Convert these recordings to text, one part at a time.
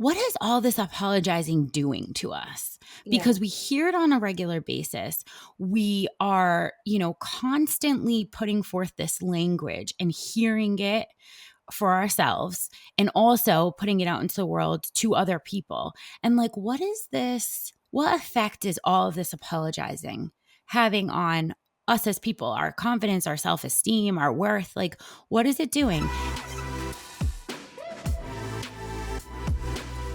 what is all this apologizing doing to us? Because we hear it on a regular basis. We are, constantly putting forth this language and hearing it for ourselves and also putting it out into the world to other people. And like, what is this? What effect is all of this apologizing having on us as people, our confidence, our self-esteem, our worth? Like, what is it doing?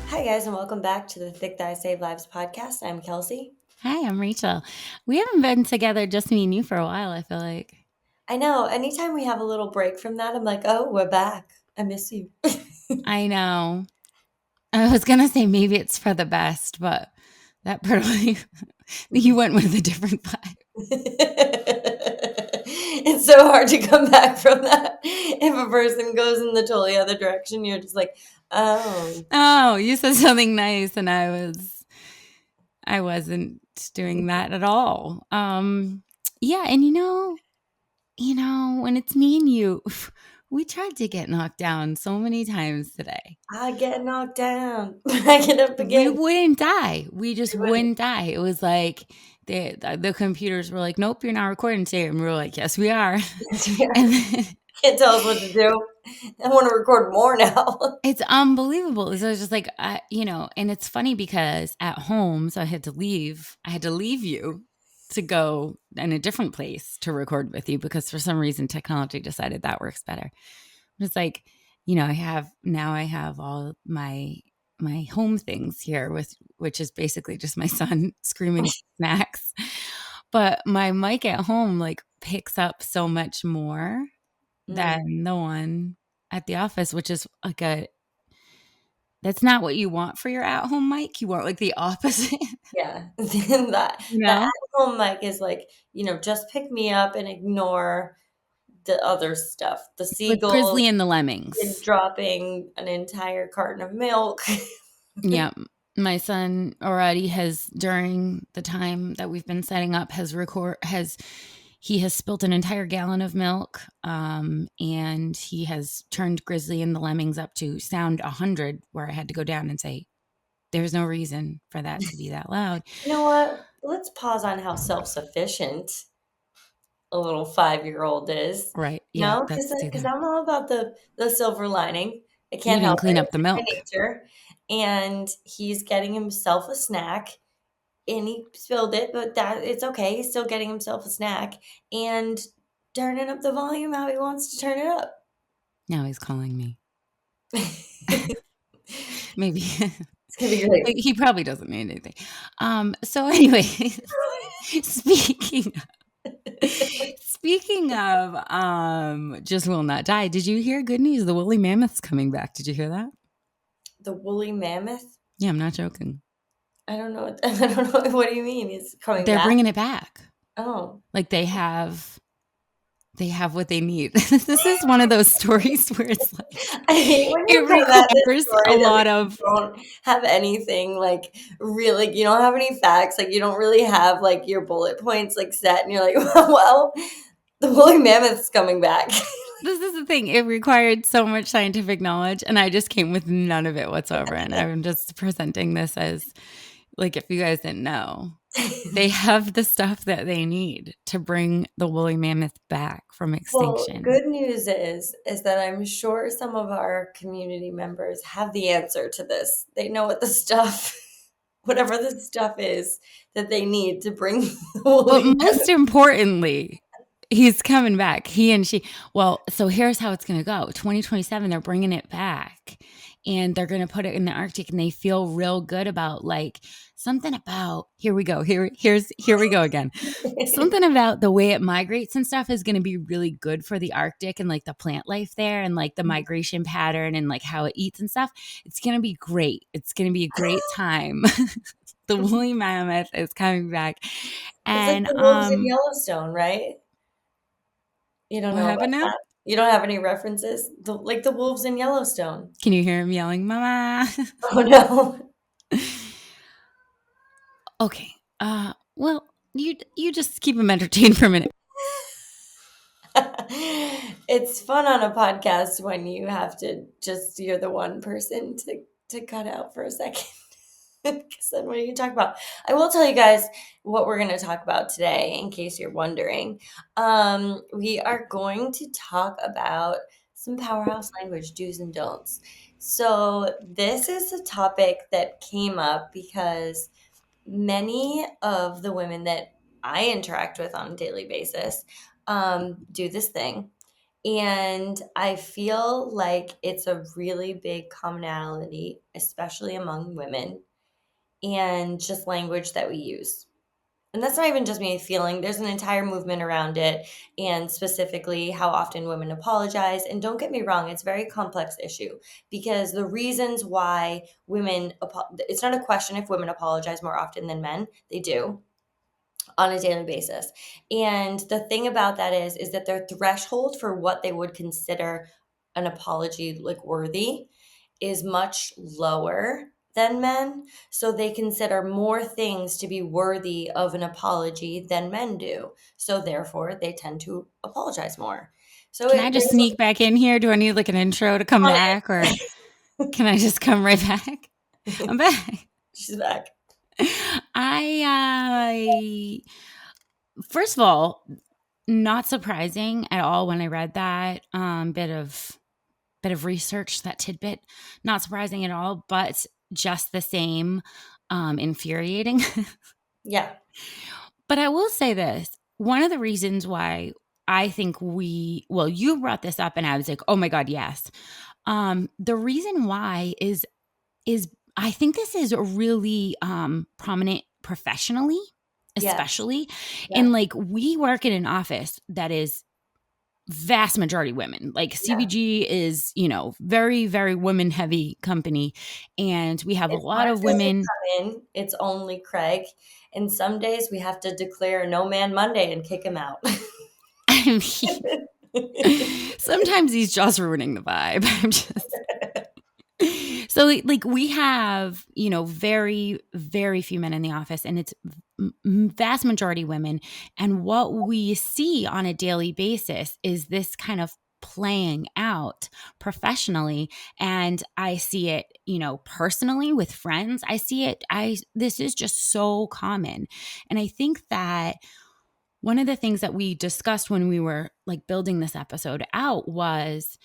Hi, guys, and welcome back to the Thick Thighs Save Lives podcast. I'm Kelsey. Hi, I'm Rachel. We haven't been together, just me and you, for a while, I feel like. I know. Anytime we have a little break from that, I'm like, oh, we're back. I miss you. I know. I was going to say maybe it's for the best, but that probably, you went with a different vibe. It's so hard to come back from that. If a person goes in the totally other direction, you're just like, oh. Oh, you said something nice and I wasn't doing that at all. Yeah, and when it's me and you, we tried to get knocked down so many times today. I get knocked down. I get up again. We wouldn't die. We just wouldn't die. It was like the computers were like, nope, you're not recording today. And we were like, yes, we are. And then, can't tell us what to do. I want to record more now. It's unbelievable. So it's just like, and it's funny because at home, so I had to leave you to go in a different place to record with you because for some reason technology decided that works better. It's like, I have all my home things here which is basically just my son screaming snacks. But my mic at home like picks up so much more than the one at the office, which is like that's not what you want for your at-home mic. You want like the opposite. Yeah. that at-home mic is like, just pick me up and ignore the other stuff. The seagulls. Grizzly and the Lemmings. Dropping an entire carton of milk. Yeah. My son already has, during the time that we've been setting up, he has spilt an entire gallon of milk, and he has turned Grizzly and the Lemmings up to sound 100, where I had to go down and say, there's no reason for that to be that loud. You know what? Let's pause on how self-sufficient a little 5-year-old is. Right. Yeah. Because I'm all about the silver lining. I you can't didn't help clean it. up the milk. Nature. And he's getting himself a snack. And he spilled it, but it's okay. He's still getting himself a snack and turning up the volume how he wants to turn it up. Now he's calling me. Maybe. It's going to be great. He probably doesn't need anything. So anyway, speaking of just will not die, did you hear good news? The woolly mammoth's coming back. Did you hear that? The woolly mammoth? Yeah, I'm not joking. I don't know. What do you mean? It's coming back? They're bringing it back. Oh. Like they have what they need. This is one of those stories where it's like I hate when you requires a lot of. You don't have anything like really. You don't have any facts. Like you don't really have like your bullet points like set, and you're like, well, the woolly mammoth's coming back. This is the thing. It required so much scientific knowledge, and I just came with none of it whatsoever. And I'm just presenting this as like, if you guys didn't know, they have the stuff that they need to bring the woolly mammoth back from extinction. Well, good news is that I'm sure some of our community members have the answer to this. They know what the stuff, whatever the stuff is that they need to bring the woolly mammoth. But most importantly, he's coming back. He and she. Well, so here's how it's going to go. 2027, they're bringing it back. And they're going to put it in the Arctic, and they feel real good about like something about, here we go. Here we go again. Something about the way it migrates and stuff is going to be really good for the Arctic and like the plant life there and like the migration pattern and like how it eats and stuff. It's going to be great. It's going to be a great time. The woolly mammoth is coming back. And it's like the wolves in Yellowstone, right? You don't know what happened now? That? You don't have any references? Like the wolves in Yellowstone. Can you hear him yelling, Mama? Oh, no. Okay. Well, you just keep him entertained for a minute. It's fun on a podcast when you have to you're the one person to to cut out for a second. Because then what are you talk about? I will tell you guys what we're going to talk about today, in case you're wondering. We are going to talk about some powerhouse language do's and don'ts. So this is a topic that came up because many of the women that I interact with on a daily basis do this thing. And I feel like it's a really big commonality, especially among women, and just language that we use. And that's not even just me feeling, there's an entire movement around it, and specifically how often women apologize. And don't get me wrong, it's a very complex issue because the reasons why it's not a question if women apologize more often than men, they do on a daily basis. And the thing about that is that their threshold for what they would consider an apology like worthy is much lower than men. So they consider more things to be worthy of an apology than men do. So therefore they tend to apologize more. So Can I just there's sneak back in here? Do I need like an intro to come on back, or can I just come right back? I'm it. back. She's back. I first of all, not surprising at all when I read that bit of research, that tidbit. Not surprising at all, but just the same, infuriating. Yeah. But I will say this: one of the reasons why I think you brought this up, and I was like, oh my god, yes. The reason why is I think this is really prominent professionally, Yes. especially Yeah. in like we work in an office that is vast majority women. Like Yeah. CBG is, very, very women heavy company. And we have a If lot of Mark doesn't women. come in, it's only Craig. And some days we have to declare no man Monday and kick him out. I mean, sometimes he's just ruining the vibe. I'm just so like we have very very few men in the office, and it's vast majority women, and what we see on a daily basis is this kind of playing out professionally. And I see it personally with friends. I see it I This is just so common. And I think that one of the things that we discussed when we were like building this episode out was,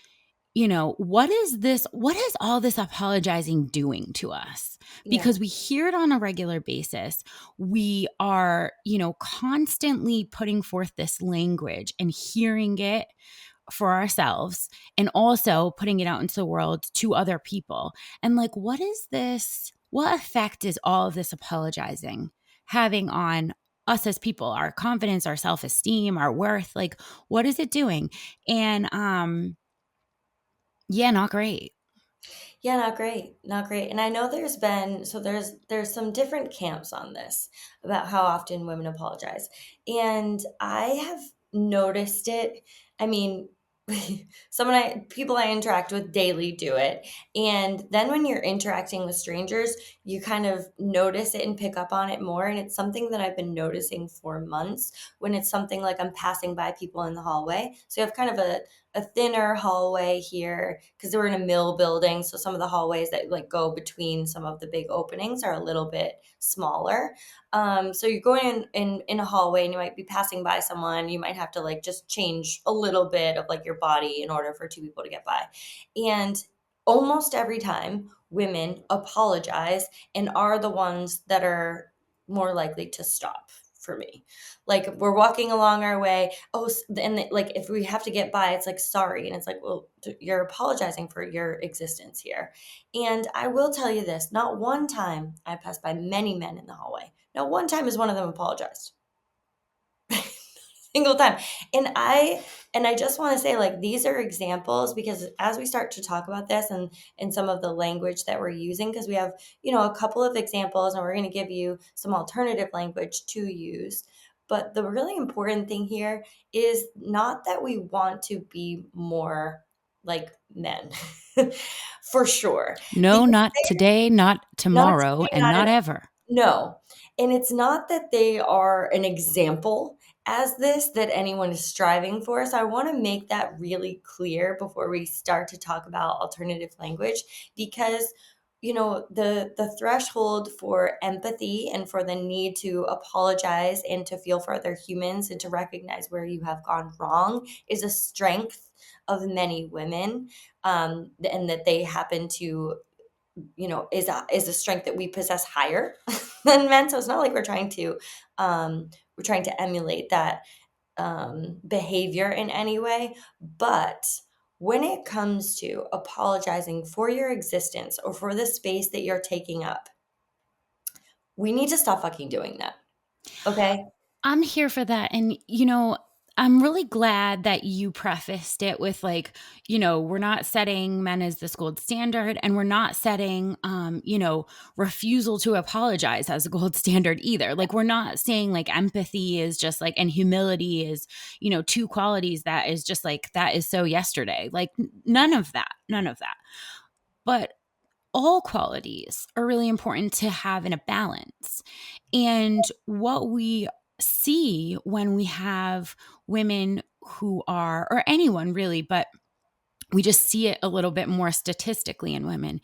what is all this apologizing doing to us? Yeah. Because we hear it on a regular basis. We are, constantly putting forth this language and hearing it for ourselves, and also putting it out into the world to other people. And like, what effect is all of this apologizing having on us as people, our confidence, our self-esteem, our worth? Like, what is it doing? And yeah, not great. Yeah, not great. Not great. And I know there's some different camps on this about how often women apologize. And I have noticed it. I mean, people I interact with daily do it. And then when you're interacting with strangers, you kind of notice it and pick up on it more. And it's something that I've been noticing for months when it's something like I'm passing by people in the hallway. So you have kind of a thinner hallway here because we're in a mill building. So some of the hallways that like go between some of the big openings are a little bit smaller. So you're going in a hallway and you might be passing by someone. You might have to like just change a little bit of like your body in order for two people to get by. And almost every time women apologize and are the ones that are more likely to stop for me. Like we're walking along our way. Oh, and like if we have to get by, it's like, sorry. And it's like, well, you're apologizing for your existence here. And I will tell you this, not one time I passed by many men in the hallway. Not one time has one of them apologized. Single time. And I just want to say, like, these are examples because as we start to talk about this and some of the language that we're using, because we have a couple of examples and we're going to give you some alternative language to use. But the really important thing here is not that we want to be more like men, for sure, No, because not today, not not tomorrow, today, and not ever. no. And it's not that they are an example as this that anyone is striving for. So I want to make that really clear before we start to talk about alternative language because the threshold for empathy and for the need to apologize and to feel for other humans and to recognize where you have gone wrong is a strength of many women, and that they happen to, is a strength that we possess higher than men. So it's not like we're trying to emulate that behavior in any way. But when it comes to apologizing for your existence or for the space that you're taking up, we need to stop fucking doing that. Okay. I'm here for that. And, I'm really glad that you prefaced it with like, we're not setting men as this gold standard and we're not setting, refusal to apologize as a gold standard either. Like, we're not saying like empathy is just like, and humility is, two qualities that is just like, that is so yesterday. Like, none of that, none of that. But all qualities are really important to have in a balance. And what we see when we have women who are, or anyone really, but we just see it a little bit more statistically in women,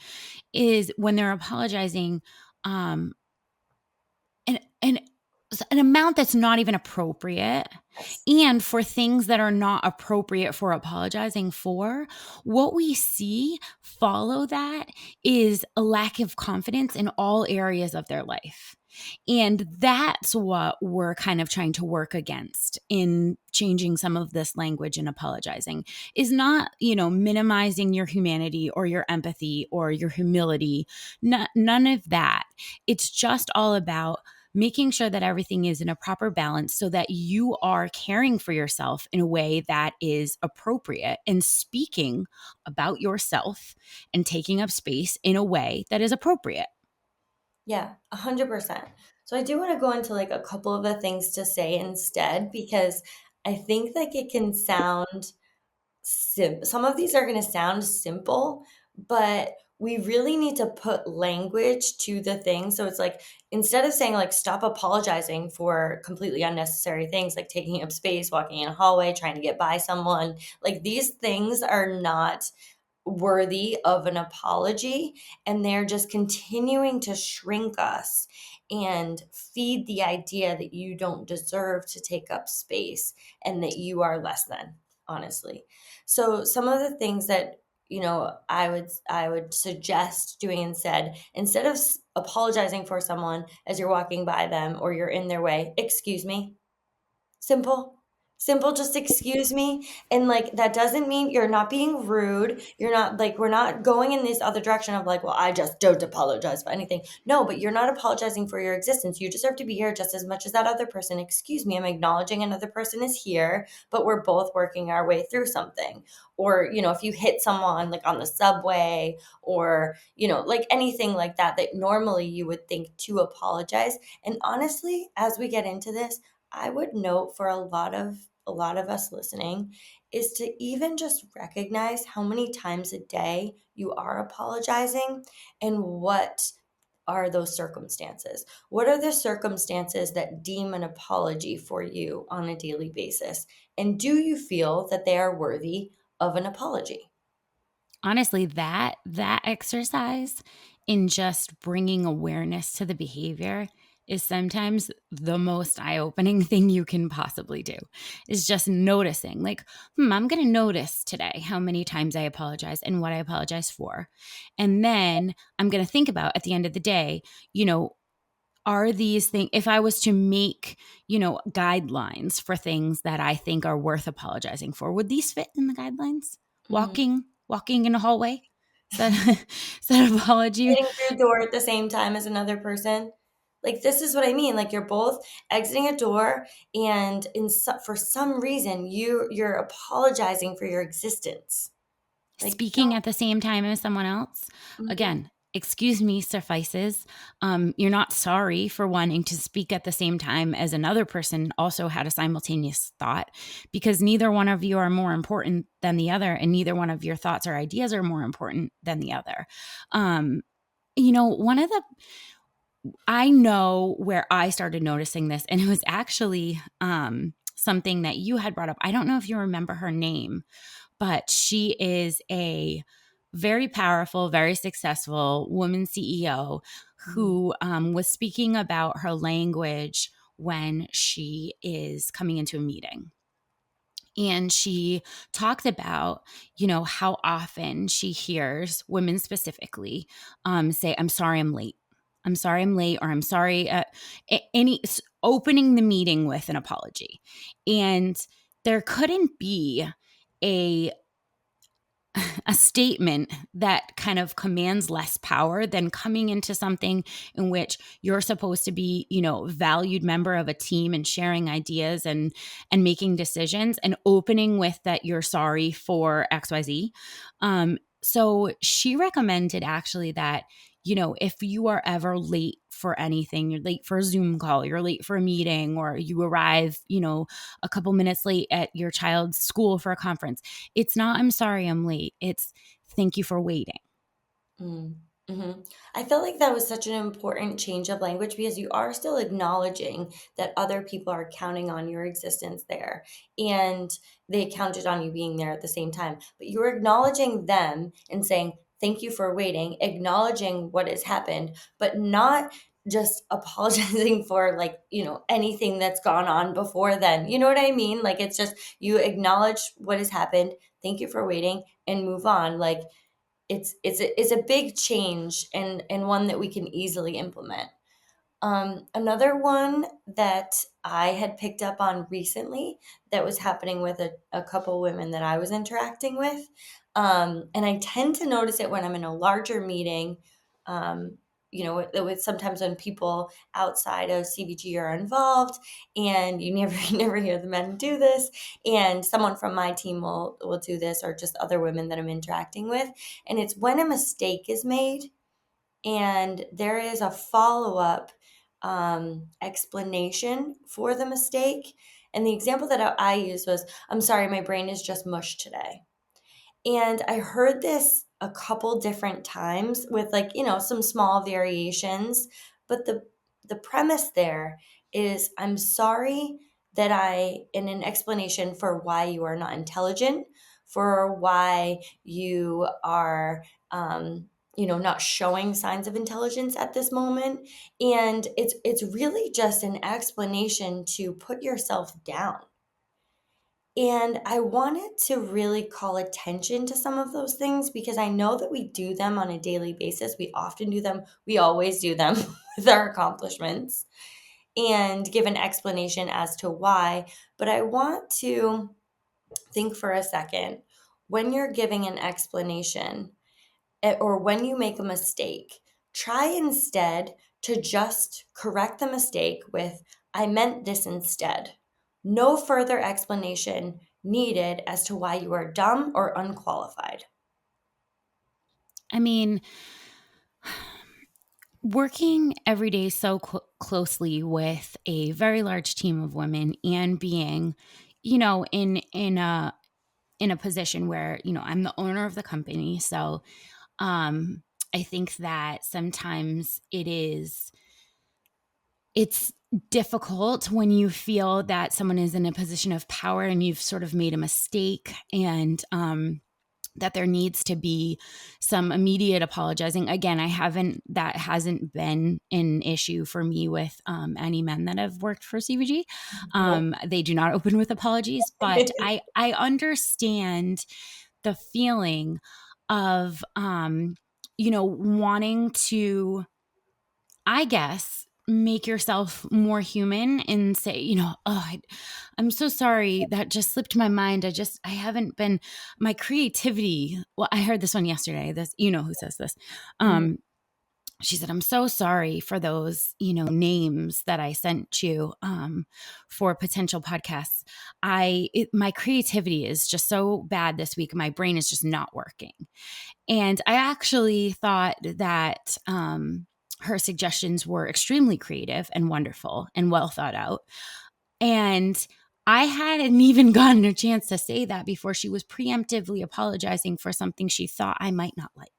is when they're apologizing, um, and an amount that's not even appropriate, Yes. and for things that are not appropriate for apologizing for, what we see follow that is a lack of confidence in all areas of their life. And that's what we're kind of trying to work against in changing some of this language and apologizing, is not, minimizing your humanity or your empathy or your humility. None of that. It's just all about making sure that everything is in a proper balance so that you are caring for yourself in a way that is appropriate and speaking about yourself and taking up space in a way that is appropriate. Yeah, 100%. So I do want to go into like a couple of the things to say instead, because I think like it can sound some of these are going to sound simple, but we really need to put language to the thing. So it's like, instead of saying like stop apologizing for completely unnecessary things like taking up space, walking in a hallway, trying to get by someone, like these things are not worthy of an apology, and they're just continuing to shrink us and feed the idea that you don't deserve to take up space and that you are less than, honestly. So some of the things that, I would suggest doing instead of apologizing for someone as you're walking by them or you're in their way, excuse me. Simple. Simple, just excuse me. And like that doesn't mean you're not being rude. You're not like, we're not going in this other direction of like, well, I just don't apologize for anything. No, but you're not apologizing for your existence. You deserve to be here just as much as that other person. Excuse me, I'm acknowledging another person is here, but we're both working our way through something. Or, if you hit someone like on the subway or, like anything like that, that normally you would think to apologize. And honestly, as we get into this, I would note for a lot of us listening is to even just recognize how many times a day you are apologizing and what are those circumstances. What are the circumstances that deem an apology for you on a daily basis? And do you feel that they are worthy of an apology? Honestly, that exercise in just bringing awareness to the behavior is sometimes the most eye-opening thing you can possibly do, is just noticing like, I'm going to notice today how many times I apologize and what I apologize for. And then I'm going to think about at the end of the day, are these things, if I was to make, guidelines for things that I think are worth apologizing for, would these fit in the guidelines? Mhm. Walking in a hallway? Is that, is that apology? Getting through a door at the same time as another person. Like this is what I mean. Like you're both exiting a door, and for some reason you're apologizing for your existence. Like Speaking at the same time as someone else? mhm. Again, excuse me suffices. You're not sorry for wanting to speak at the same time as another person also had a simultaneous thought, because neither one of you are more important than the other, and neither one of your thoughts or ideas are more important than the other. Um, one of the, I know where I started noticing this, and it was actually something that you had brought up. I don't know if you remember her name, but she is a very powerful, very successful woman CEO Mm. who was speaking about her language when she is coming into a meeting. And she talked about, how often she hears women specifically say, I'm sorry I'm late. I'm sorry I'm late, or I'm sorry. Opening the meeting with an apology. And there couldn't be a a statement that kind of commands less power than coming into something in which you're supposed to be, valued member of a team and sharing ideas and making decisions, and opening with that you're sorry for XYZ. So she recommended actually that, if you are ever late for anything, you're late for a Zoom call, you're late for a meeting, or you arrive, a couple minutes late at your child's school for a conference, it's not, I'm sorry I'm late. It's thank you for waiting. Mm, mhm. I felt like that was such an important change of language because you are still acknowledging that other people are counting on your existence there and they counted on you being there at the same time. But you're acknowledging them and saying, thank you for waiting, acknowledging what has happened, but not just apologizing for anything that's gone on before then. You know what I mean? Like it's just you acknowledge what has happened, thank you for waiting, and move on. Like it's a big change and one that we can easily implement. Another one that I had picked up on recently that was happening with a couple women that I was interacting with, and I tend to notice it when I'm in a larger meeting. Um, with sometimes when people outside of CBG are involved, and you never you never hear the men do this, and someone from my team will do this, or just other women that I'm interacting with, and it's when a mistake is made and there is a follow up explanation for the mistake. And the example that I used was, I'm sorry, my brain is just mush today. And I heard this a couple different times with some small variations, but the premise there is I'm sorry that I in an explanation for why you are not intelligent, for why you are not showing signs of intelligence at this moment. And it's really just an explanation to put yourself down. And I wanted to really call attention to some of those things because I know that we do them on a daily basis. We often do them, we always do them with our accomplishments and give an explanation as to why. But I want to think for a second when you're giving an explanation, or when you make a mistake, try instead to just correct the mistake with, I meant this instead. No further explanation needed as to why you are dumb or unqualified. I mean, working every day so closely with a very large team of women and being, in a position where, I'm the owner of the company. So I think that sometimes it's difficult when you feel that someone is in a position of power and you've sort of made a mistake, and that there needs to be some immediate apologizing. Again, that hasn't been an issue for me with any men that have worked for CVG. Nope. They do not open with apologies, but I understand the feeling of, wanting to, I guess, make yourself more human and say, I'm so sorry that just slipped my mind. I haven't been, my creativity. Well, I heard this one yesterday. This, who says this? Mhm. She said, I'm so sorry for those, names that I sent you for potential podcasts. My creativity is just so bad this week. My brain is just not working. And I actually thought that her suggestions were extremely creative and wonderful and well thought out. And I hadn't even gotten a chance to say that before she was preemptively apologizing for something she thought I might not like.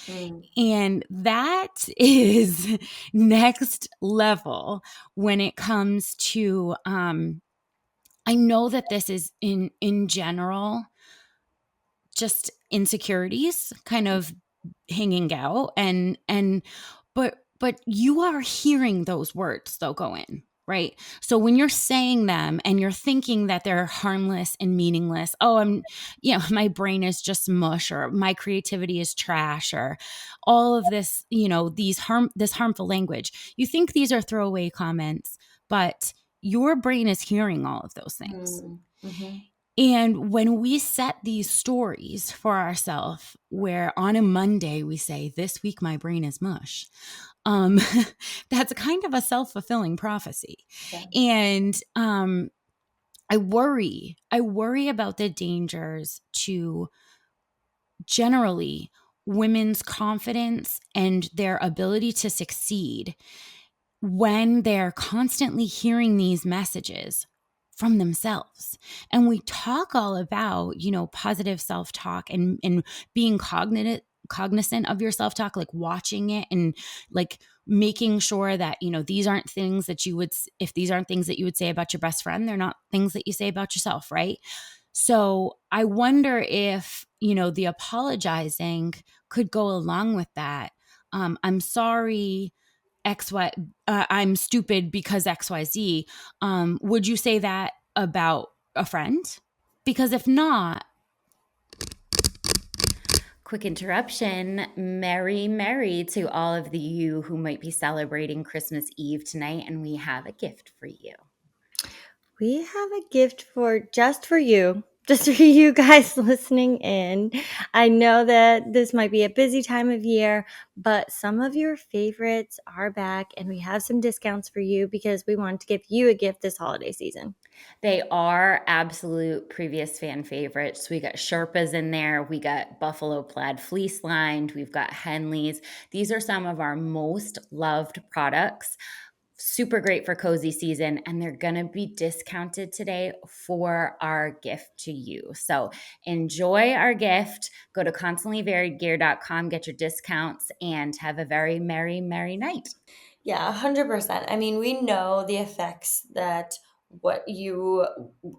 Mm. And that is next level when it comes to, I know that this is in general just insecurities kind of hanging out, but you are hearing those words though go in, right? So when you're saying them and you're thinking that they're harmless and meaningless, oh, my brain is just mush, or my creativity is trash, or all of this, this harmful language. You think these are throwaway comments, but your brain is hearing all of those things. Mm-hmm. And when we set these stories for ourselves, where on a Monday we say, "This week my brain is mush," um, that's kind of a self-fulfilling prophecy. Yeah. And I worry about the dangers to generally women's confidence and their ability to succeed when they're constantly hearing these messages from themselves. And we talk all about, positive self-talk and being cognizant of your self-talk, like watching it and like making sure that, these aren't things that if these aren't things that you would say about your best friend, they're not things that you say about yourself, right? So I wonder if, the apologizing could go along with that. I'm sorry, XY, I'm stupid because XYZ. Would you say that about a friend? Because if not, quick interruption. Merry to all of you who might be celebrating Christmas Eve tonight, and we have a gift for you. We have a gift just for you. Just for you guys listening in. I know that this might be a busy time of year, but some of your favorites are back, and we have some discounts for you because we want to give you a gift this holiday season. They are absolute previous fan favorites. We got Sherpas in there. We got Buffalo Plaid Fleece lined. We've got Henleys. These are some of our most loved products. Super great for cozy season, and they're going to be discounted today for our gift to you. So enjoy our gift. Go to constantlyvariedgear.com, get your discounts, and have a very merry night. Yeah, 100%. I mean, we know the effects that what you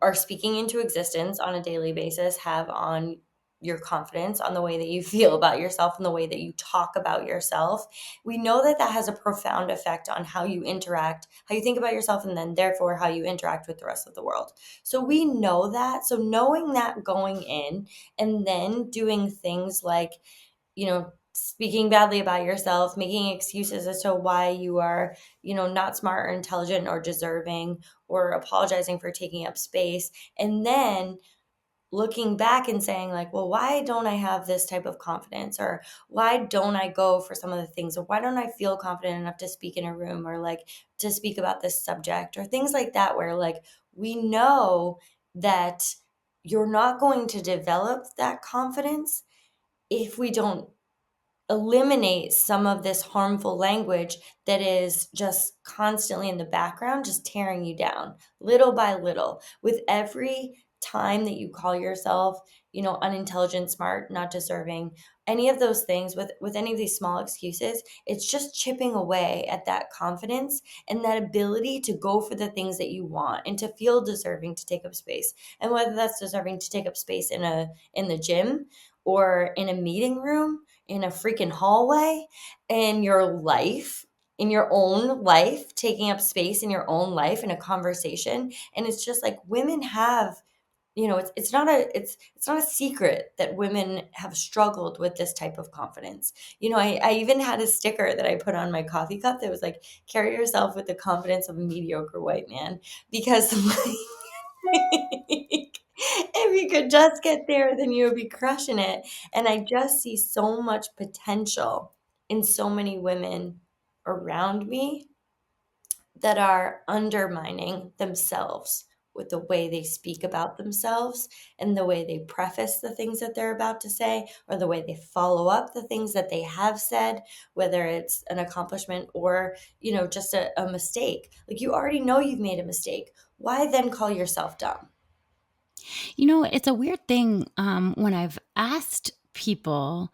are speaking into existence on a daily basis have on your confidence, on the way that you feel about yourself and the way that you talk about yourself. We know that that has a profound effect on how you interact, how you think about yourself, and then therefore how you interact with the rest of the world. So we know that. So knowing that going in and then doing things like, speaking badly about yourself, making excuses as to why you are, not smart or intelligent or deserving, or apologizing for taking up space. And then looking back and saying like, well, why don't I have this type of confidence? Or why don't I go for some of the things? Or why don't I feel confident enough to speak in a room, or like to speak about this subject, or things like that, where like we know that you're not going to develop that confidence if we don't eliminate some of this harmful language that is just constantly in the background, just tearing you down little by little. With every time that you call yourself, unintelligent, smart, not deserving, any of those things, with any of these small excuses, it's just chipping away at that confidence and that ability to go for the things that you want and to feel deserving to take up space. And whether that's deserving to take up space in the gym, or in a meeting room, in a freaking hallway, in your life, in your own life, taking up space in your own life in a conversation. And it's just like women have, it's not a secret that women have struggled with this type of confidence. I even had a sticker that I put on my coffee cup that was like, carry yourself with the confidence of a mediocre white man, because if you could just get there, then you would be crushing it. And I just see so much potential in so many women around me that are undermining themselves with the way they speak about themselves and the way they preface the things that they're about to say, or the way they follow up the things that they have said, whether it's an accomplishment or, just a mistake. Like, you already know you've made a mistake. Why then call yourself dumb? It's a weird thing when I've asked people,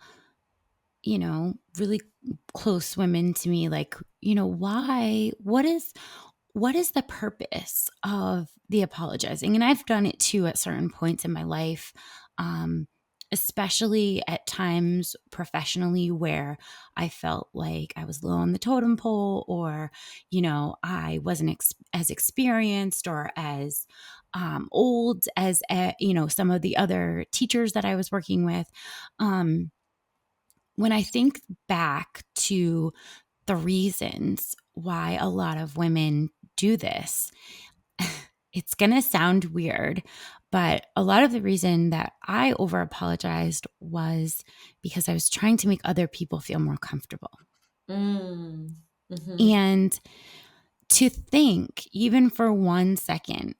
really close women to me, like, why, what is the purpose of the apologizing? And I've done it too at certain points in my life. especially at times professionally where I felt like I was low on the totem pole, or, I wasn't as experienced or as old as, some of the other teachers that I was working with. Um, when I think back to the reasons why a lot of women do this, it's going to sound weird, but a lot of the reason that I over apologized was because I was trying to make other people feel more comfortable. Mm. Mm-hmm. And to think, even for 1 second,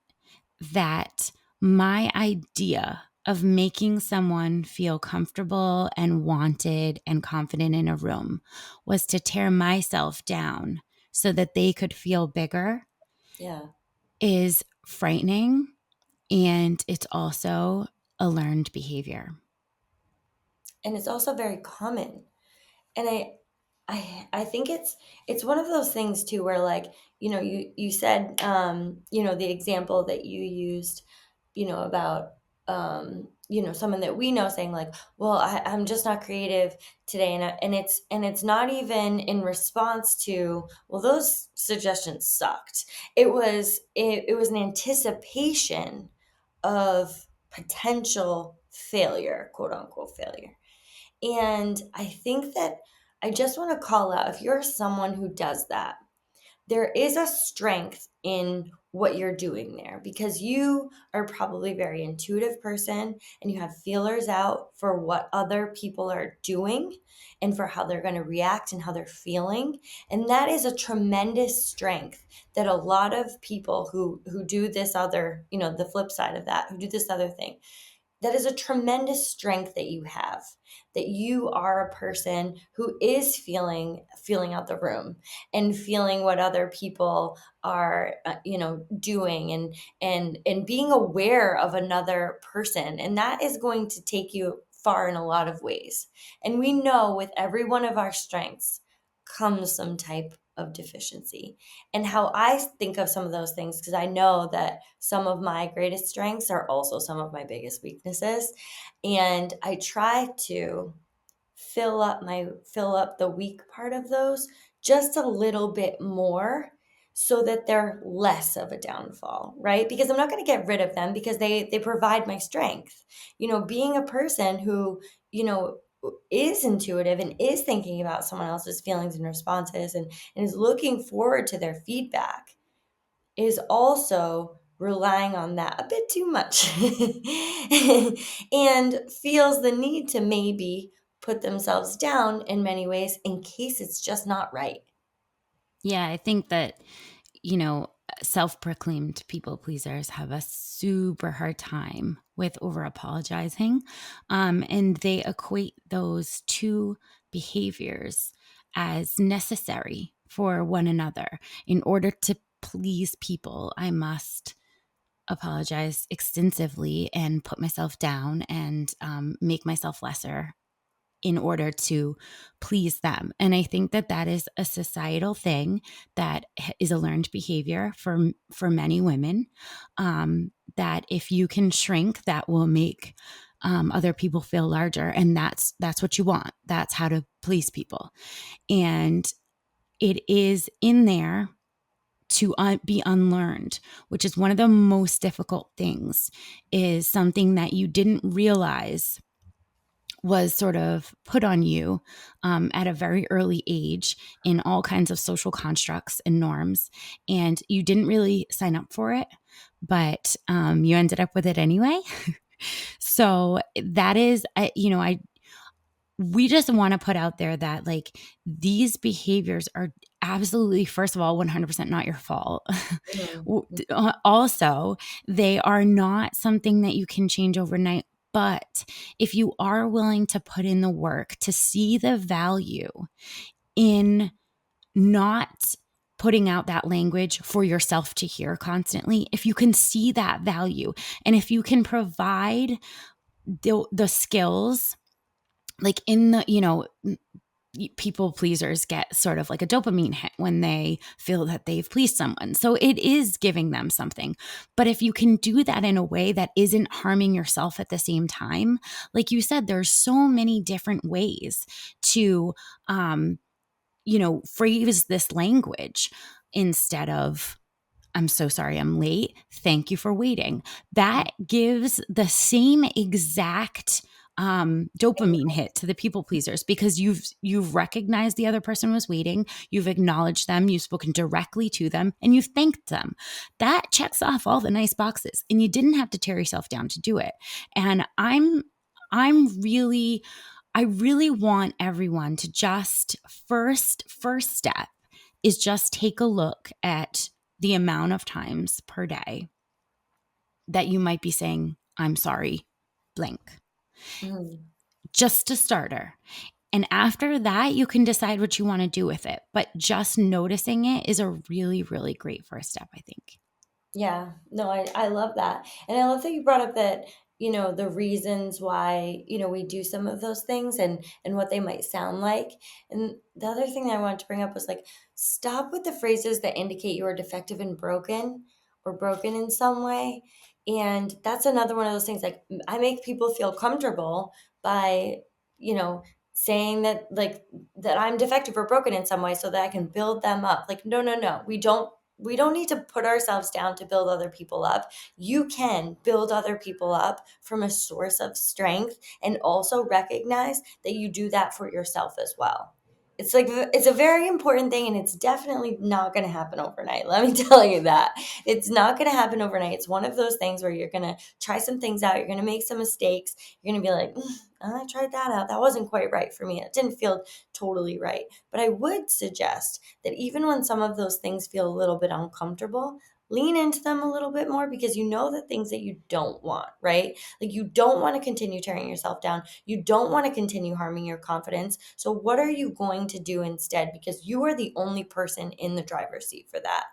that my idea of making someone feel comfortable and wanted and confident in a room was to tear myself down so that they could feel bigger Yeah. is frightening. And it's also a learned behavior. And it's also very common. And I think it's one of those things too where, like, you said, the example that you used, about someone that we know saying like, well, I'm just not creative today, and it's not even in response to, well, those suggestions sucked. It was an anticipation of potential failure, quote unquote failure. And I think that I just want to call out, if you're someone who does that, there is a strength in what you're doing there, because you are probably a very intuitive person and you have feelers out for what other people are doing and for how they're going to react and how they're feeling. And that is a tremendous strength that a lot of people who do this other, the flip side of that, who do this other thing, that is a tremendous strength that you have, that you are a person who is feeling out the room and feeling what other people are doing, and being aware of another person, and that is going to take you far in a lot of ways. And we know with every one of our strengths comes some type of deficiency. And how I think of some of those things, because I know that some of my greatest strengths are also some of my biggest weaknesses. And I try to fill up the weak part of those just a little bit more, so that they're less of a downfall, right? Because I'm not going to get rid of them, because they provide my strength. Being a person who, you know, is intuitive and is thinking about someone else's feelings and responses, and is looking forward to their feedback, is also relying on that a bit too much and feels the need to maybe put themselves down in many ways in case it's just not right. Yeah, I think that, you know, self proclaimed people pleasers have a super hard time with over apologizing. And they equate those two behaviors as necessary for one another. In order to please people, I must apologize extensively and put myself down and make myself lesser in order to please them. And I think that that is a societal thing that is a learned behavior for many women. That if you can shrink, that will make other people feel larger, and that's what you want. That's how to please people, and it is in there to be unlearned, which is one of the most difficult things. Is something that you didn't realize was sort of put on you at a very early age in all kinds of social constructs and norms. And you didn't really sign up for it, but you ended up with it anyway. So that is, we just want to put out there that like these behaviors are absolutely, first of all, 100% not your fault. Mhm. Also, they are not something that you can change overnight. But if you are willing to put in the work to see the value in not putting out that language for yourself to hear constantly, if you can see that value, and if you can provide the skills, like in the, people pleasers get sort of like a dopamine hit when they feel that they've pleased someone. So it is giving them something. But if you can do that in a way that isn't harming yourself at the same time, like you said, there's so many different ways to, phrase this language instead of, I'm so sorry I'm late. Thank you for waiting. That gives the same exact dopamine hit to the people pleasers because you've recognized the other person was waiting, you've acknowledged them, you've spoken directly to them, and you've thanked them. That checks off all the nice boxes, and you didn't have to tear yourself down to do it. And I'm really, I really want everyone to just first step is just take a look at the amount of times per day that you might be saying, I'm sorry, blank, Mm. just a starter. And after that, you can decide what you want to do with it. But just noticing it is a really, really great first step, I think. Yeah, no, I love that. And I love that you brought up that, the reasons why, we do some of those things and what they might sound like. And the other thing that I wanted to bring up was like, stop with the phrases that indicate you are defective and broken or broken in some way. And that's another one of those things like I make people feel comfortable by, you know, saying that like that I'm defective or broken in some way so that I can build them up. Like, no, no, no. We don't need to put ourselves down to build other people up. You can build other people up from a source of strength and also recognize that you do that for yourself as well. It's like it's a very important thing and it's definitely not going to happen overnight. Let me tell you that. It's not going to happen overnight. It's one of those things where you're going to try some things out, you're going to make some mistakes. You're going to be like, I tried that out. That wasn't quite right for me. It didn't feel totally right. But I would suggest that even when some of those things feel a little bit uncomfortable, lean into them a little bit more because you know the things that you don't want, right? Like you don't want to continue tearing yourself down. You don't want to continue harming your confidence. So, what are you going to do instead? Because you are the only person in the driver's seat for that.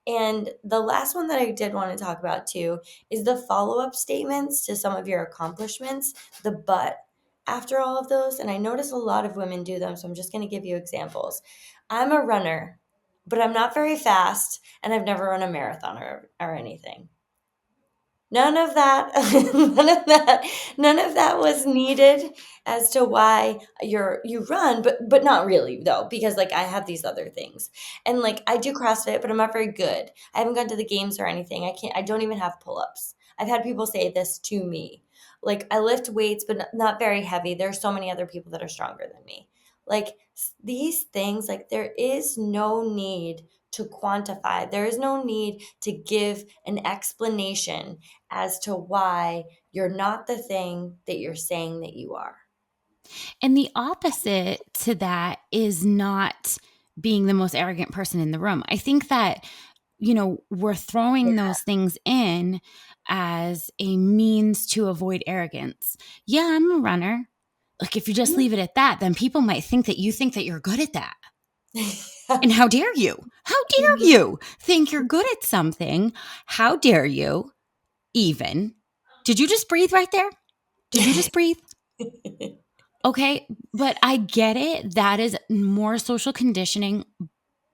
And the last one that I did want to talk about too is the follow up statements to some of your accomplishments, the but after all of those. And I notice a lot of women do them. So I'm just going to give you examples. I'm a runner, but I'm not very fast and I've never run a marathon or anything. None of that, none of that was needed as to why you run, but not really though, because like I have these other things, and like I do CrossFit, but I'm not very good. I haven't gone to the games or anything. I can't. I don't even have pull ups. I've had people say this to me, like I lift weights, but not very heavy. There's so many other people that are stronger than me. Like these things, like there is no need to quantify. There is no need to give an explanation as to why you're not the thing that you're saying that you are. And the opposite to that is not being the most arrogant person in the room. I think that, we're throwing Yeah. those things in as a means to avoid arrogance. Yeah, I'm a runner. Like, if you just leave it at that, then people might think that you're good at that. And how dare you? How dare you think you're good at something? How dare you even? Did you just breathe right there? Did you just breathe? Okay, but I get it. That is more social conditioning.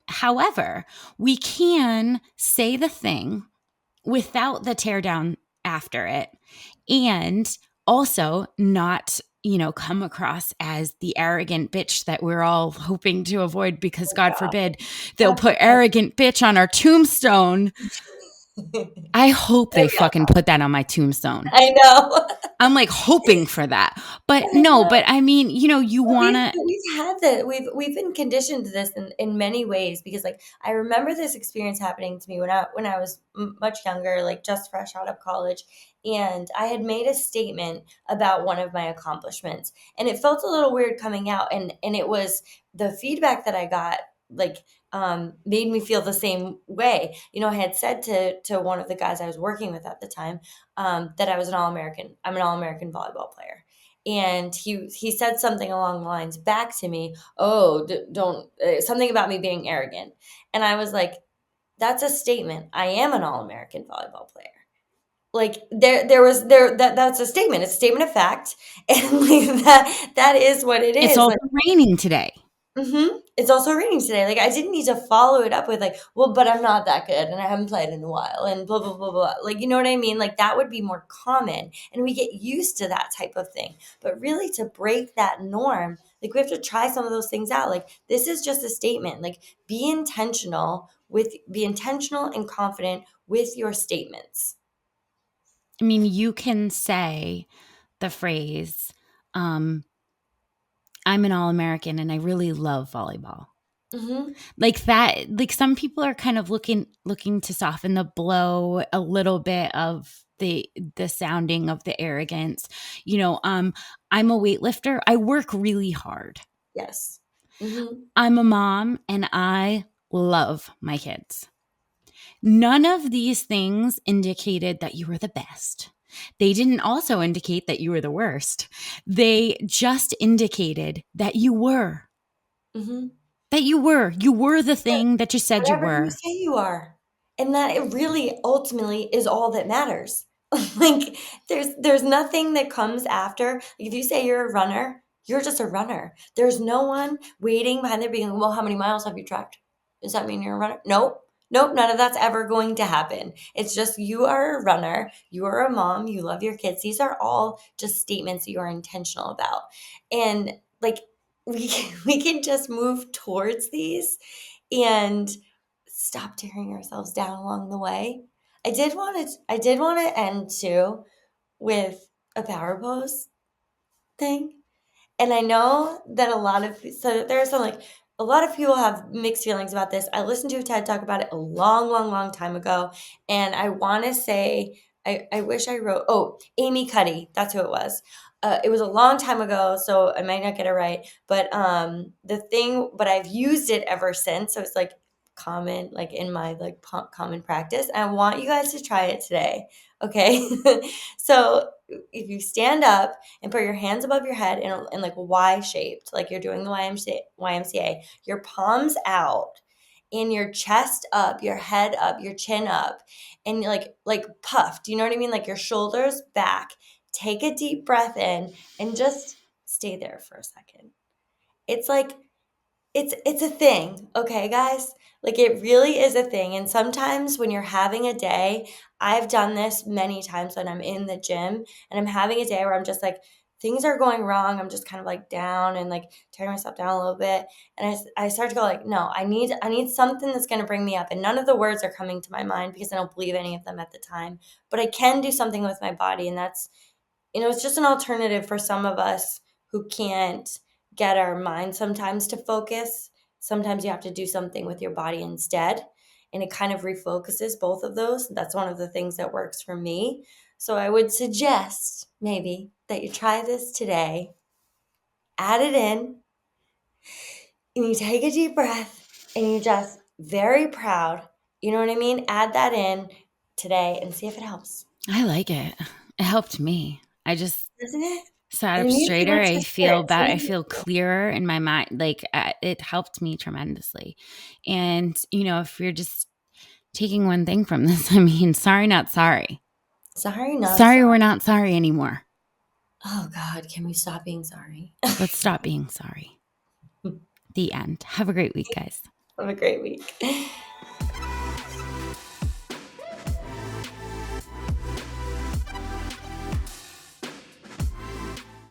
However, we can say the thing without the tear down after it and also not, come across as the arrogant bitch that we're all hoping to avoid because Oh God God. forbid they'll God put forbid. arrogant bitch on our tombstone. I hope they fucking put that on my tombstone. I know. I'm like hoping for that. But I no, know. but I mean, you But want to. we've had that. We've been conditioned to this in many ways because like I remember this experience happening to me when I was much younger, like just fresh out of college, and I had made a statement about one of my accomplishments, and it felt a little weird coming out, and it was the feedback that I got like made me feel the same way. I had said to one of the guys I was working with at the time that I was an all American. I'm an all American volleyball player and he said something along the lines back to me, oh don't something about me being arrogant, and I was like, that's a statement. I am an all-American volleyball player. Like there was there that's a statement. It's a statement of fact, and like that is what it It's is. also Like raining today. It's also raining today. Like, I didn't need to follow it up with like, well, but I'm not that good and I haven't played in a while and blah blah blah blah. Like, you know what I mean? Like, that would be more common and we get used to that type of thing. But really, to break that norm, like, we have to try some of those things out. Like, this is just a statement. Like, be intentional and confident with your statements. I mean, you can say the phrase, um, I'm an All American and I really love volleyball. Mm-hmm. Like that, like some people are kind of looking to soften the blow a little bit of the sounding of the arrogance. You know, I'm a weightlifter. I work really hard. Yes. Mm-hmm. I'm a mom and I love my kids. None of these things indicated that you were the best. They didn't also indicate that you were the worst. They just indicated that you were. Mm-hmm. That you were. You were the thing that you said you Whatever you were. say you are. And that it really ultimately is all that matters. Like, there's nothing that comes after. Like, if you say you're a runner, you're just a runner. There's no one waiting behind there being, well, how many miles have you tracked? Does that mean you're a runner? Nope. Nope, none of that's ever going to happen. It's just you are a runner, you are a mom, you love your kids. These are all just statements you are intentional about. And like, we we can just move towards these and stop tearing ourselves down along the way. I did want to end too with a power pose thing. And I know that there's some like a lot of people have mixed feelings about this. I listened to a TED talk about it a long, long, long time ago, and I want to say I wish I wrote. Oh, Amy Cuddy, that's who it was. It was a long time ago, so I might not get it right. But but I've used it ever since. So it's like common, like in my like common practice. And I want you guys to try it today. Okay, so if you stand up and put your hands above your head in like Y shaped, like you're doing the YMCA, your palms out and your chest up, your head up, your chin up, and like puffed. You know what I mean? Like your shoulders back. Take a deep breath in and just stay there for a second. It's like it's a thing, okay, guys? Like, it really is a thing, and sometimes when you're having a day, I've done this many times when I'm in the gym and I'm having a day where I'm just like, things are going wrong. I'm just kind of like down and like tearing myself down a little bit. And I start to go like, no, I need something that's going to bring me up. And none of the words are coming to my mind because I don't believe any of them at the time. But I can do something with my body. And that's, it's just an alternative for some of us who can't get our mind sometimes to focus. Sometimes you have to do something with your body instead. And it kind of refocuses both of those. That's one of the things that works for me. So I would suggest maybe that you try this today, add it in, and you take a deep breath and you just very proud. You know what I mean? Add that in today and see if it helps. I like it. It helped me. I just Doesn't it? sat And up it means so straighter. much I to feel spirit. So better. I maybe feel clearer in my mind. Like it helped me tremendously. And, if you're just taking one thing from this, I mean, sorry, not sorry. sorry, not Sorry, we're sorry. not sorry anymore. Oh God, can we stop being sorry? Let's stop being sorry. The end. Have a great week, guys. Have a great week.